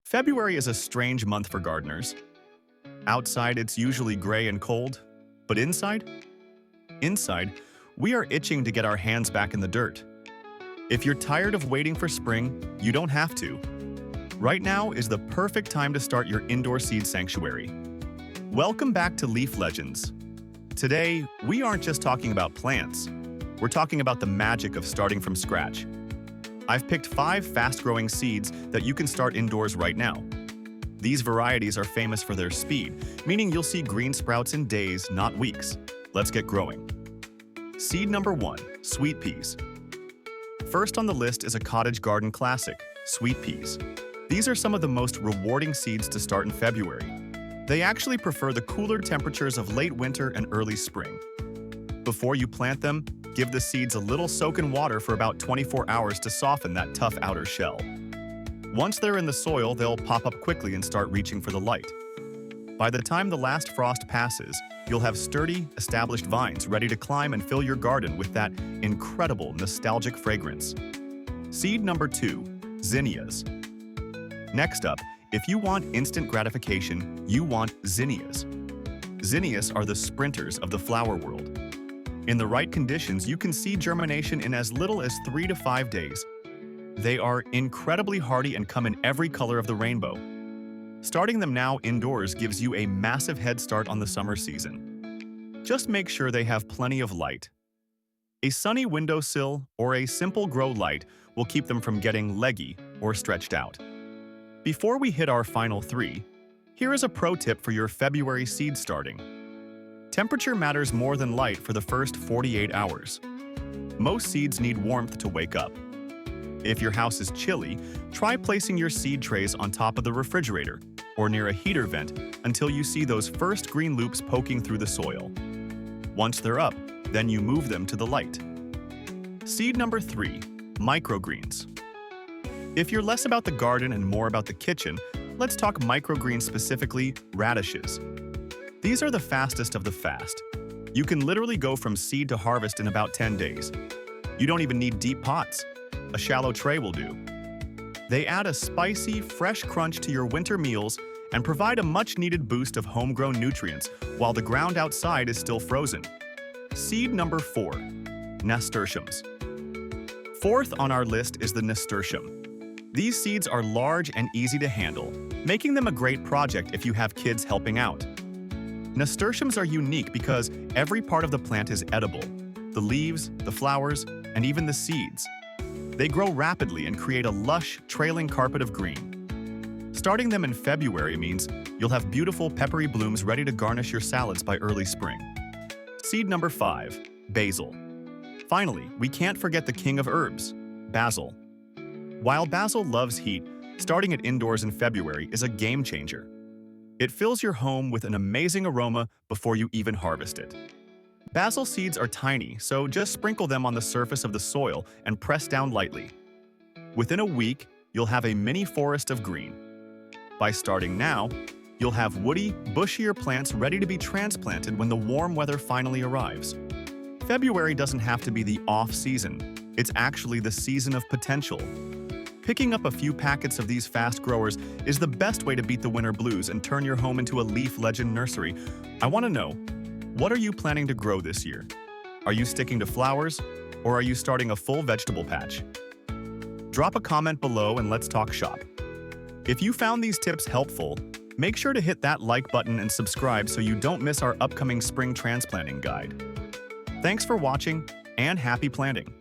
February is a strange month for gardeners. Outside, it's usually gray and cold, but inside, we are itching to get our hands back in the dirt. If you're tired of waiting for spring, you don't have to. Right now is the perfect time to start your indoor seed sanctuary. Welcome back to Leaf Legends. Today, we aren't just talking about plants. We're talking about the magic of starting from scratch. I've picked 5 fast-growing seeds that you can start indoors right now. These varieties are famous for their speed, meaning you'll see green sprouts in days, not weeks. Let's get growing. Seed number 1, sweet peas. First on the list is a cottage garden classic, sweet peas. These are some of the most rewarding seeds to start in February. They actually prefer the cooler temperatures of late winter and early spring. Before you plant them, give the seeds a little soak in water for about 24 hours to soften that tough outer shell. Once they're in the soil, they'll pop up quickly and start reaching for the light. By the time the last frost passes, you'll have sturdy, established vines ready to climb and fill your garden with that incredible, nostalgic fragrance. Seed number 2, zinnias. Next up, if you want instant gratification, you want zinnias. Zinnias are the sprinters of the flower world. In the right conditions, you can see germination in as little as 3 to 5 days. They are incredibly hardy and come in every color of the rainbow. Starting them now indoors gives you a massive head start on the summer season. Just make sure they have plenty of light. A sunny windowsill or a simple grow light will keep them from getting leggy or stretched out. Before we hit our final 3, here is a pro tip for your February seed starting. Temperature matters more than light for the first 48 hours. Most seeds need warmth to wake up. If your house is chilly, try placing your seed trays on top of the refrigerator or near a heater vent until you see those first green loops poking through the soil. Once they're up, then you move them to the light. Seed number 3, microgreens. If you're less about the garden and more about the kitchen, let's talk microgreens, specifically radishes. These are the fastest of the fast. You can literally go from seed to harvest in about 10 days. You don't even need deep pots. A shallow tray will do. They add a spicy, fresh crunch to your winter meals and provide a much-needed boost of homegrown nutrients while the ground outside is still frozen. Seed number 4, nasturtiums. Fourth on our list is the nasturtium. These seeds are large and easy to handle, making them a great project if you have kids helping out. Nasturtiums are unique because every part of the plant is edible: the leaves, the flowers, and even the seeds. They grow rapidly and create a lush, trailing carpet of green. Starting them in February means you'll have beautiful, peppery blooms ready to garnish your salads by early spring. Seed number 5, basil. Finally, we can't forget the king of herbs, basil. While basil loves heat, starting it indoors in February is a game changer. It fills your home with an amazing aroma before you even harvest it. Basil seeds are tiny, so just sprinkle them on the surface of the soil and press down lightly. Within a week, you'll have a mini forest of green. By starting now, you'll have woody, bushier plants ready to be transplanted when the warm weather finally arrives. February doesn't have to be the off-season. It's actually the season of potential. Picking up a few packets of these fast growers is the best way to beat the winter blues and turn your home into a Leaf Legend nursery. I want to know, what are you planning to grow this year? Are you sticking to flowers, or are you starting a full vegetable patch? Drop a comment below and let's talk shop. If you found these tips helpful, make sure to hit that like button and subscribe so you don't miss our upcoming spring transplanting guide. Thanks for watching, and happy planting!